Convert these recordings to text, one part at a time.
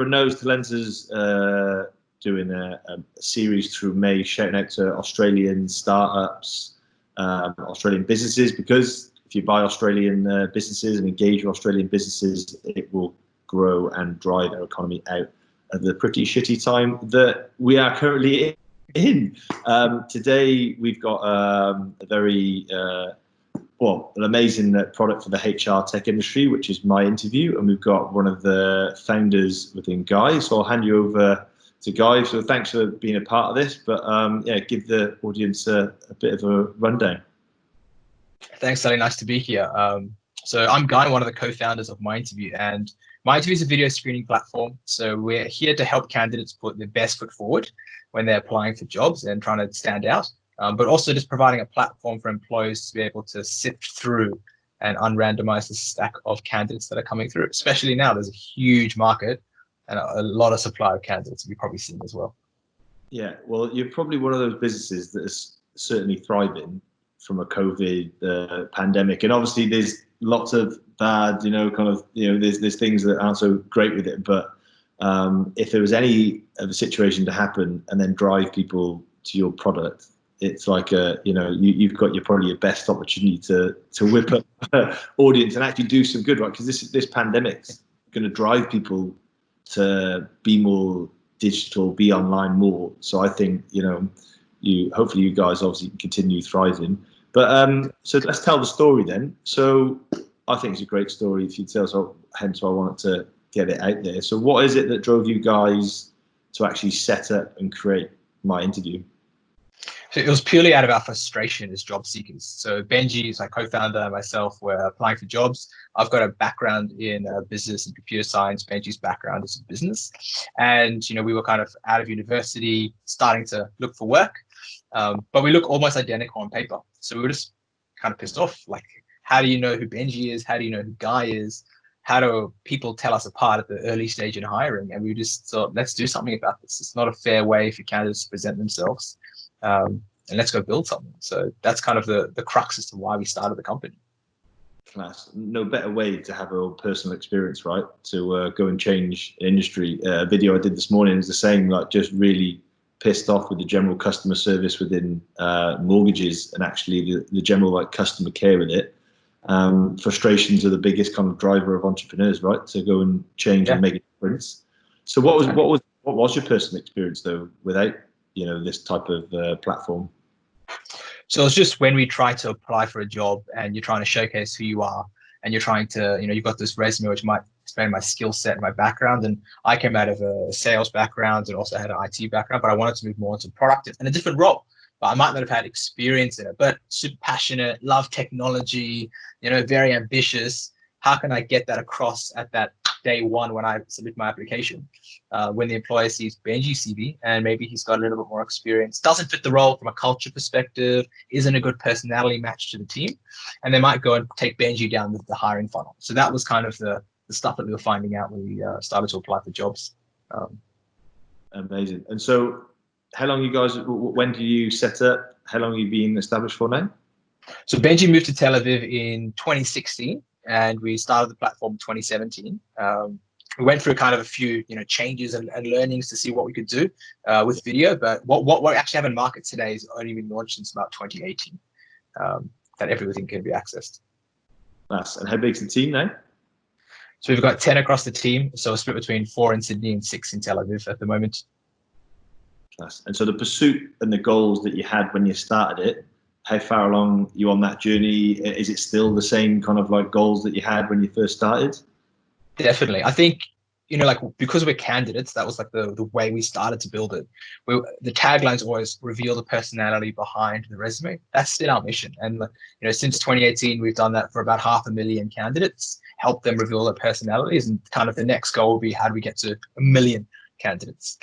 everyone knows, Talenza's doing a series through May, shouting out to Australian startups, Australian businesses, because if you buy Australian businesses and engage with Australian businesses, it will grow and drive our economy out of the pretty shitty time that we are currently in. Today, we've got a very an amazing product for the HR tech industry, which is my interview, and we've got one of the founders within Guy. So I'll hand you over to Guy. So thanks for being a part of this, but give the audience a bit of a rundown. Thanks, Sally. Nice to be here. So I'm Guy, one of the co-founders of My Interview, and My Interview is a video screening platform. So we're here to help candidates put their best foot forward when they're applying for jobs and trying to stand out. But also just providing a platform for employees to be able to sift through and unrandomize the stack of candidates that are coming through. Especially now, there's a huge market and a lot of supply of candidates we've probably seen as well. Yeah, well, you're probably one of those businesses that is certainly thriving from a COVID pandemic. And obviously there's lots of bad, there's things that aren't so great with it. But if there was any of a situation to happen and then drive people to your product, it's like you've got probably your best opportunity to whip up audience and actually do some good, right? Because this pandemic's going to drive people to be more digital, be online more. So I think hopefully you guys obviously continue thriving. But so let's tell the story then. So I think it's a great story if you tell. So hence why I wanted to get it out there. So what is it that drove you guys to actually set up and create My Interview? So it was purely out of our frustration as job seekers. So Benji is my co-founder, and myself, we're applying for jobs. I've got a background in business and computer science. Benji's background is in business. And, we were kind of out of university, starting to look for work. But we look almost identical on paper. So we were just kind of pissed off. Like, how do you know who Benji is? How do you know who Guy is? How do people tell us apart at the early stage in hiring? And we just thought, let's do something about this. It's not a fair way for candidates to present themselves. And let's go build something. So that's kind of the crux as to why we started the company. Class. No better way to have a personal experience, right? To go and change industry. A video I did this morning is the same, like just really pissed off with the general customer service within mortgages and actually the general customer care with it. Frustrations are the biggest kind of driver of entrepreneurs, right? To go and change and make a difference. So what was your personal experience though without this type of platform? So it's just when we try to apply for a job and you're trying to showcase who you are and you're trying to, you've got this resume which might explain my skill set and my background. And I came out of a sales background and also had an IT background, but I wanted to move more into product and a different role. But I might not have had experience in it, but super passionate, love technology, very ambitious. How can I get that across at that day one when I submit my application? When the employer sees Benji's CV and maybe he's got a little bit more experience, doesn't fit the role from a culture perspective, isn't a good personality match to the team, and they might go and take Benji down the hiring funnel. So that was kind of the stuff that we were finding out when we started to apply for jobs. Amazing. And so how long you guys, when do you set up? How long have you been established for now? So Benji moved to Tel Aviv in 2016. And we started the platform in 2017. We went through kind of a few, changes and learnings to see what we could do with video. But what we actually have in market today is only been launched since about 2018. That everything can be accessed. Nice. And how big's the team now? So we've got 10 across the team. So a split between 4 in Sydney and 6 in Tel Aviv at the moment. Nice. And so the pursuit and the goals that you had when you started it, how far along are you on that journey? Is it still the same kind of goals that you had when you first started? Definitely. I think, because we're candidates, that was the way we started to build it. The taglines always reveal the personality behind the resume. That's still our mission. And, since 2018, we've done that for about 500,000 candidates, help them reveal their personalities. And kind of the next goal will be, how do we get to 1 million candidates?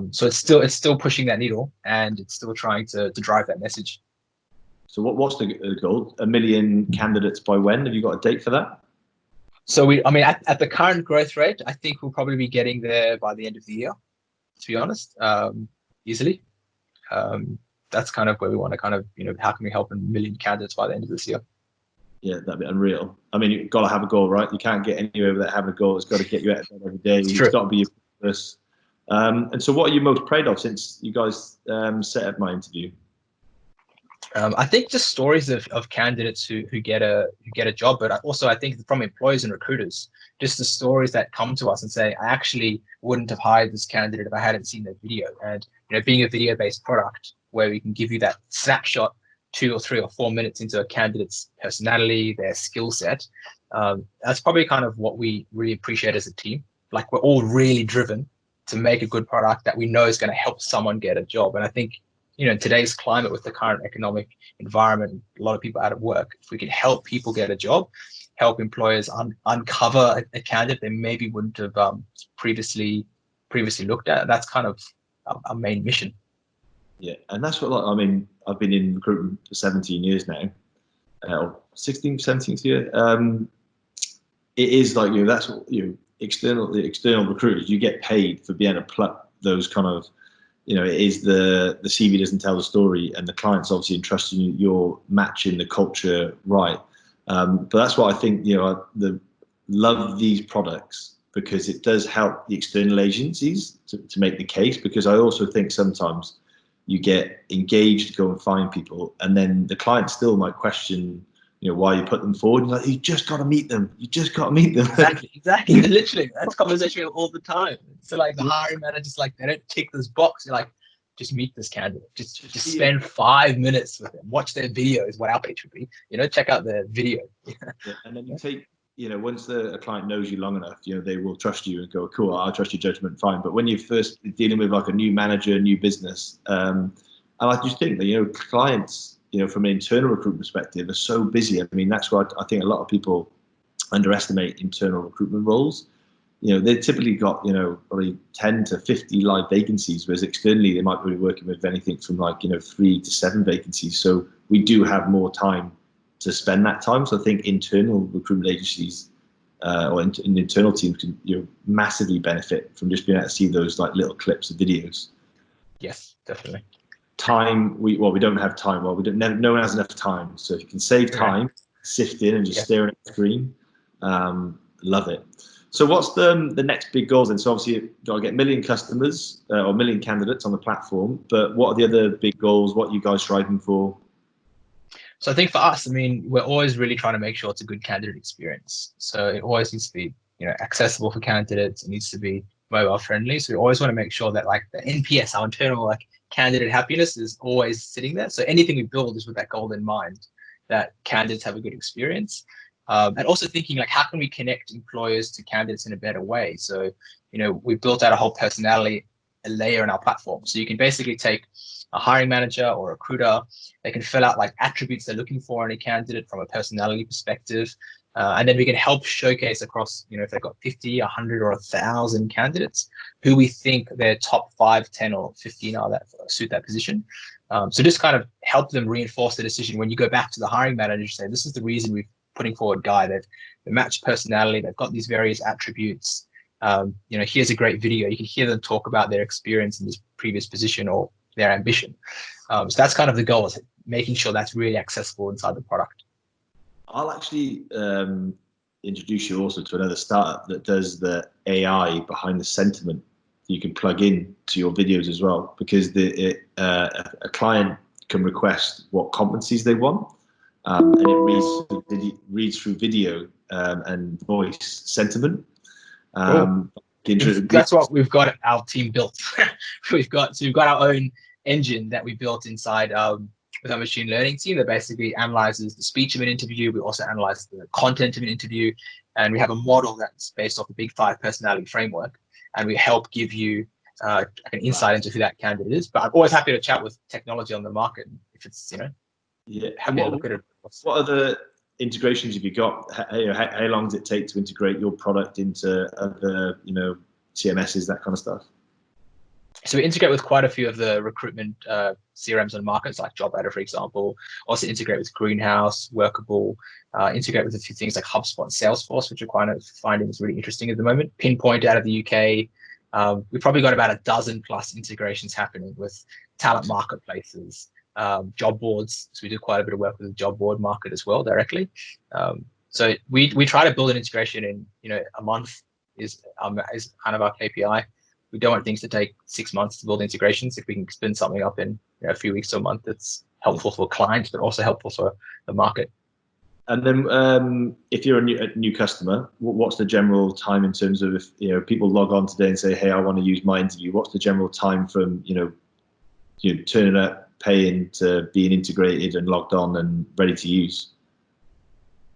So it's still pushing that needle, and it's still trying to drive that message. So what's the goal? 1 million candidates by when? Have you got a date for that? So at the current growth rate, I think we'll probably be getting there by the end of the year, to be honest, easily. That's kind of where we want to kind of, how can we help 1 million candidates by the end of this year? Yeah, that'd be unreal. I mean, you've got to have a goal, right? You can't get anywhere without having a goal. It's got to get you out of bed every day. It's got to be generous. And so what are you most proud of since you guys set up my interview? I think just stories of candidates who get a job, but also I think from employers and recruiters, just the stories that come to us and say, I actually wouldn't have hired this candidate if I hadn't seen their video. And being a video-based product where we can give you that snapshot 2 or 3 or 4 minutes into a candidate's personality, their skill set, that's probably kind of what we really appreciate as a team. Like we're all really driven to make a good product that we know is going to help someone get a job. And I think in today's climate with the current economic environment, a lot of people out of work, if we can help people get a job, help employers uncover a candidate they maybe wouldn't have previously looked at, that's kind of our main mission. Yeah, and that's what I mean, I've been in recruitment for 17 years now, 16, 17th year. It is like, that's what the external recruiters, you get paid for being able to pluck those kind of, it is the CV doesn't tell the story, and the client's obviously entrusting you, you're matching the culture right. But that's what I think, I love these products, because it does help the external agencies to make the case, because I also think sometimes you get engaged to go and find people, and then the client still might question, why you put them forward. And like, you just got to meet them. You just got to meet them. Exactly. Literally, that's conversation all the time. So like the hiring manager's like, they don't tick this box. You're like, just meet this candidate. Just spend 5 minutes with them. Watch their videos. What our pitch would be. Check out their video. Yeah, and then you take, once a client knows you long enough, they will trust you and go, cool, I'll trust your judgment, fine. But when you're first dealing with like a new manager, new business, and I just think that, clients, from an internal recruitment perspective, are so busy. I mean, that's why I think a lot of people underestimate internal recruitment roles. They've typically got, probably 10 to 50 live vacancies, whereas externally they might be working with anything from like, 3 to 7 vacancies. So we do have more time to spend that time. So I think internal recruitment agencies or internal teams can massively benefit from just being able to see those like little clips of videos. Yes, definitely. Time, we don't have time. Well, no one has enough time. So if you can save time, sift in and just staring at the screen, love it. So what's the next big goals then? So obviously you've got to get 1 million customers or 1 million candidates on the platform, but what are the other big goals? What are you guys striving for? So I think for us, we're always really trying to make sure it's a good candidate experience. So it always needs to be, accessible for candidates. It needs to be mobile friendly. So we always want to make sure that like the NPS, our internal like candidate happiness, is always sitting there. So anything we build is with that goal in mind, that candidates have a good experience. And also thinking like, how can we connect employers to candidates in a better way? So, we built out a whole personality layer in our platform. So you can basically take a hiring manager or a recruiter, they can fill out like attributes they're looking for in a candidate from a personality perspective. And then we can help showcase across, if they've got 50, 100 or 1,000 candidates, who we think their top 5, 10 or 15 are that suit that position. So just kind of help them reinforce the decision. When you go back to the hiring manager, say, this is the reason we're putting forward Guy. They've matched personality. They've got these various attributes. Here's a great video. You can hear them talk about their experience in this previous position or their ambition. So that's kind of the goal, is making sure that's really accessible inside the product. I'll actually introduce you also to another startup that does the AI behind the sentiment. You can plug in to your videos as well, because a client can request what competencies they want, and it reads through video and voice sentiment. That's what we've got our team built. we've got our own engine that we built inside with our machine learning team that basically analyzes the speech of an interview. We also analyze the content of an interview, and we have a model that's based off the Big 5 personality framework, and we help give you an insight into who that candidate is. But I'm always happy to chat with technology on the market if it's happy to look at it. What other integrations have you got? How long does it take to integrate your product into other CMSs, that kind of stuff? So we integrate with quite a few of the recruitment CRMs on markets, like JobAdder, for example. Also integrate with Greenhouse, Workable. Integrate with a few things like HubSpot and Salesforce, which are finding is really interesting at the moment. Pinpoint out of the UK. We've probably got about a dozen plus integrations happening with talent marketplaces, job boards. So we do quite a bit of work with the job board market as well directly. So we try to build an integration in a month is kind of our KPI. We don't want things to take 6 months to build integrations. If we can spin something up in a few weeks to a month, it's helpful for clients, but also helpful for the market. And then, if you're a new customer, what's the general time in terms of if people log on today and say, "Hey, I want to use my interview"? What's the general time from turning up, paying to being integrated and logged on and ready to use?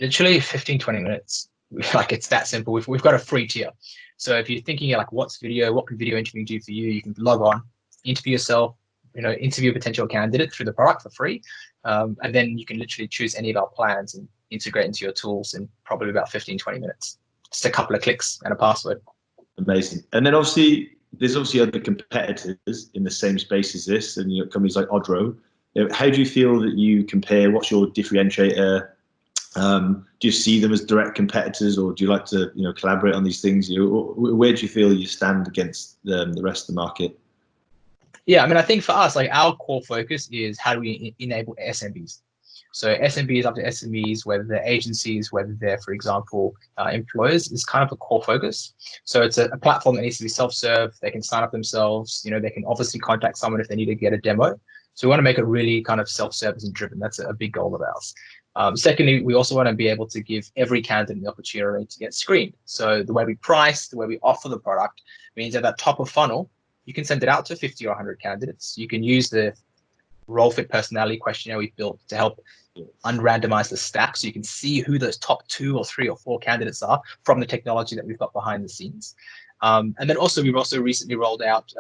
Literally 15-20 minutes. Like, it's that simple. We've got a free tier. So if you're thinking like, what's video? What can video interviewing do for you? You can log on, interview yourself, interview a potential candidate through the product for free, and then you can literally choose any of our plans and integrate into your tools in probably about 15-20 minutes. Just a couple of clicks and a password. Amazing. And then there's other competitors in the same space as this, and companies like Odro. How do you feel that you compare? What's your differentiator? Do you see them as direct competitors, or do you like to collaborate on these things? Where do you feel you stand against the rest of the market? Yeah, I mean, I think for us, like, our core focus is how do we enable SMBs. So SMBs up to SMEs, whether they're agencies, whether they're, for example, employers, is kind of a core focus. So it's a platform that needs to be self-serve. They can sign up themselves. They can obviously contact someone if they need to get a demo. So we want to make it really kind of self-service and driven. That's a big goal of ours. Secondly, we also want to be able to give every candidate the opportunity to get screened. So the way we price, the way we offer the product means at that top of funnel, you can send it out to 50 or 100 candidates. You can use the role fit personality questionnaire we've built to help unrandomize the stack, so you can see who those top 2 or 3 or 4 candidates are from the technology that we've got behind the scenes. And then also, we've also recently rolled out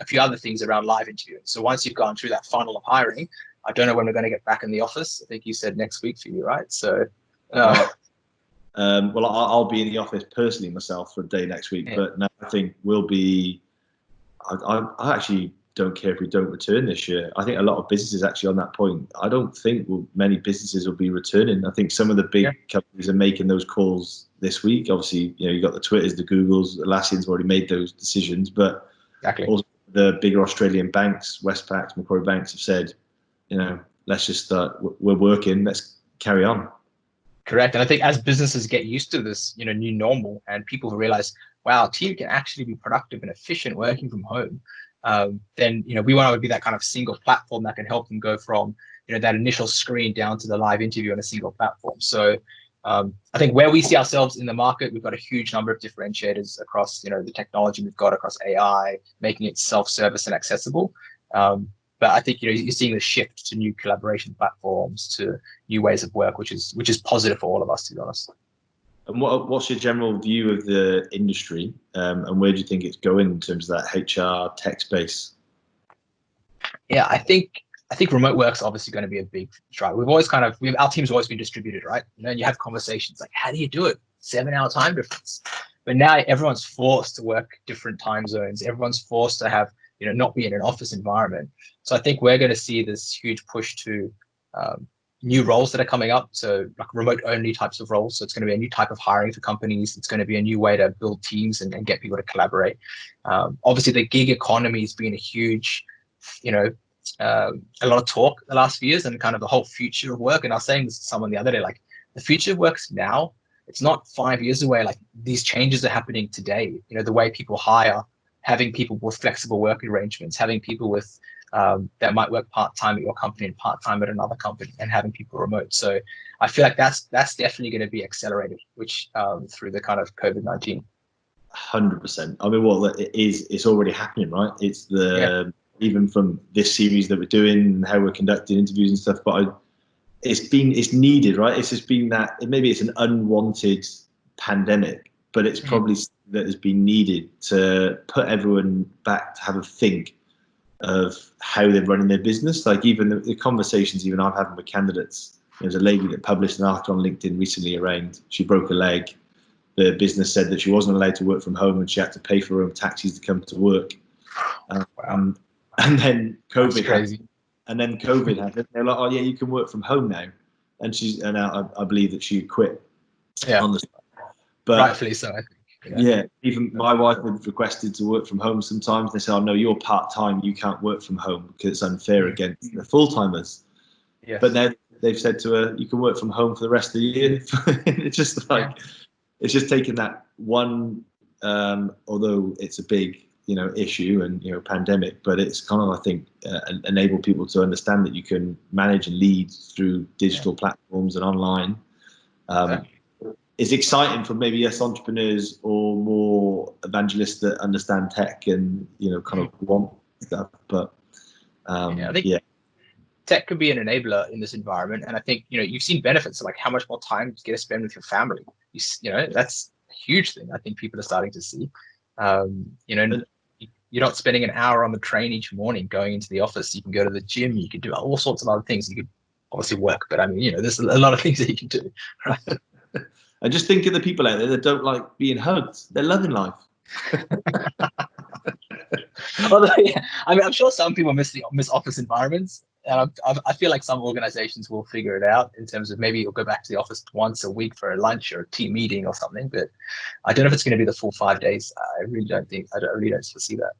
a few other things around live interviewing. So once you've gone through that funnel of hiring, I don't know when we're going to get back in the office. I think you said next week for you, right? So well, I'll be in the office personally myself for a day next week, but no, I think we'll be. I actually don't care if we don't return this year. I think a lot of businesses actually on that point. I don't think many businesses will be returning. I think some of the big companies are making those calls this week. Obviously, you've got the Twitters, the Googles, Atlassian's already made those decisions, but also the bigger Australian banks, Westpac, Macquarie banks have said, let's just start. We're working. Let's carry on. Correct. And I think as businesses get used to this, new normal, and people realize, wow, a team can actually be productive and efficient working from home. Then we want to be that kind of single platform that can help them go from that initial screen down to the live interview on a single platform. So I think where we see ourselves in the market, we've got a huge number of differentiators across the technology we've got across AI, making it self-service and accessible. But I think you're seeing the shift to new collaboration platforms, to new ways of work, which is positive for all of us, to be honest. And what's your general view of the industry, and where do you think it's going in terms of that HR tech space? Yeah, I think remote work's obviously going to be a big drive. Our team's always been distributed, right? And you have conversations like, how do you do it? 7-hour time difference. But now everyone's forced to work different time zones. Everyone's forced to have not be in an office environment. So I think we're going to see this huge push to new roles that are coming up. So like remote only types of roles. So it's going to be a new type of hiring for companies. It's going to be a new way to build teams and get people to collaborate. Obviously, the gig economy has been a huge, a lot of talk the last few years, and kind of the whole future of work. And I was saying this to someone the other day, like, the future of work's now. It's not 5 years away. Like, these changes are happening today. The way people hire, having people with flexible work arrangements, having people with that might work part-time at your company and part-time at another company, and having people remote. So I feel like that's definitely going to be accelerated, which through the kind of COVID-19. 100%. I mean, it's already happening, right? It's even from this series that we're doing and how we're conducting interviews and stuff, but it's needed, right? It's just been that, maybe it's an unwanted pandemic, but it's probably that has been needed to put everyone back to have a think of how they're running their business. Like, even the conversations even I'm having with candidates. There's a lady that published an article on LinkedIn recently around, she broke a leg. The business said that she wasn't allowed to work from home and she had to pay for her own taxis to come to work. And then COVID happened. And then COVID happened. They're like, oh yeah, you can work from home now. And I believe that she quit on the spot. But rightfully so, I think. Yeah, even my wife had requested to work from home sometimes. They say, oh no, you're part-time, you can't work from home because it's unfair against the full-timers. Yes. But then they've said to her, you can work from home for the rest of the year. It's just like, it's just taking that one, although it's a big issue and pandemic, but it's kind of, I think, enable people to understand that you can manage and lead through digital platforms and online. It's exciting for maybe us entrepreneurs or more evangelists that understand tech and kind of want stuff. But I think tech could be an enabler in this environment, and I think you've seen benefits like how much more time you get to spend with your family. That's a huge thing. I think people are starting to see. You're not spending an hour on the train each morning going into the office. You can go to the gym. You can do all sorts of other things. You could obviously work, but I mean, there's a lot of things that you can do. Right? And just think of the people out there that don't like being hugged. They're loving life. Although, I mean, I'm sure some people miss office environments. And I feel like some organizations will figure it out in terms of maybe you'll go back to the office once a week for a lunch or a team meeting or something. But I don't know if it's going to be the full 5 days. I really don't foresee that.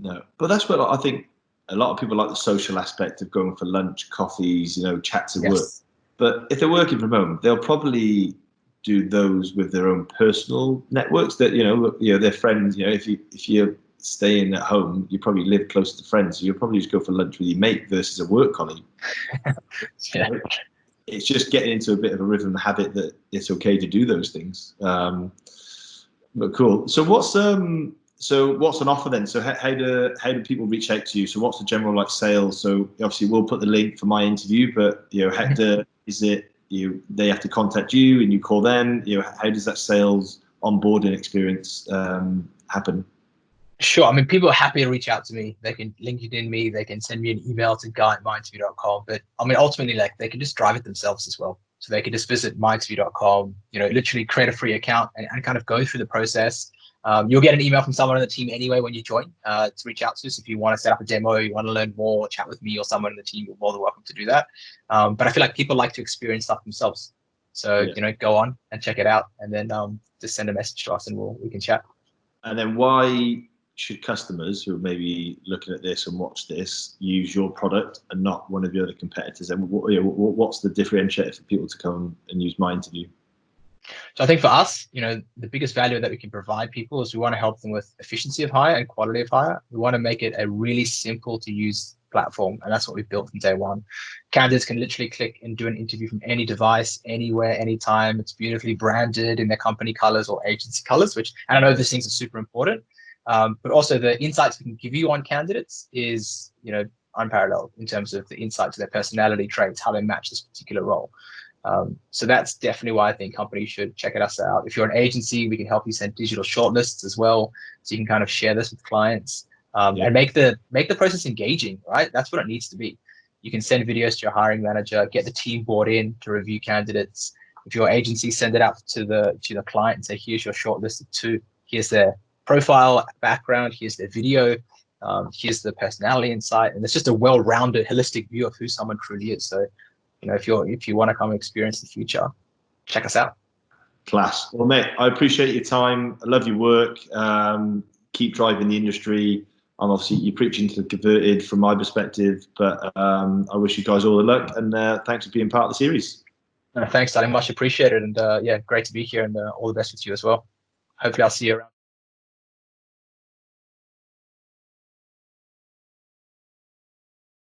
No, but that's what I think. A lot of people like the social aspect of going for lunch, coffees, chats at work. But if they're working from home, they'll probably do those with their own personal networks. That their friends. If you're staying at home, you probably live close to friends, so you'll probably just go for lunch with your mate versus a work colleague. It's just getting into a bit of a rhythm habit that it's okay to do those things. But cool. So what's an offer then? So how do people reach out to you? So what's the general sales? So obviously we'll put the link for my interview, but is it they have to contact you and you call them? How does that sales onboarding experience happen? Sure. I mean, people are happy to reach out to me. They can LinkedIn me. They can send me an email to guy@myinterview.com. But I mean, ultimately, they can just drive it themselves as well. So they can just visit myinterview.com, literally create a free account and kind of go through the process. You'll get an email from someone on the team anyway when you join to reach out to us. If you want to set up a demo, you want to learn more, chat with me or someone on the team, you're more than welcome to do that. But I feel like people like to experience stuff themselves. So, go on and check it out and then just send a message to us and we can chat. And then why should customers who are maybe looking at this and watch this use your product and not one of the other competitors? And what's the differentiator for people to come and use my interview? So I think for us, the biggest value that we can provide people is we want to help them with efficiency of hire and quality of hire. We want to make it a really simple to use platform. And that's what we've built from day one. Candidates can literally click and do an interview from any device, anywhere, anytime. It's beautifully branded in their company colors or agency colors, and I know these things are super important. But also the insights we can give you on candidates is, unparalleled in terms of the insight to their personality traits, how they match this particular role. So that's definitely why I think companies should check us out. If you're an agency, we can help you send digital shortlists as well, so you can kind of share this with clients and make the process engaging. Right, that's what it needs to be. You can send videos to your hiring manager, get the team bought in to review candidates. If your agency, send it out to the client and say, here's your shortlist of 2. Here's their profile, background. Here's their video. Here's the personality insight, and it's just a well-rounded, holistic view of who someone truly is. So, if you want to come experience the future, check us out. Class. Well, mate, I appreciate your time. I love your work. Keep driving the industry. I'm obviously you're preaching to the converted from my perspective, but I wish you guys all the luck and thanks for being part of the series. Thanks, darling. Much appreciated, and great to be here, and all the best with you as well. Hopefully, I'll see you around.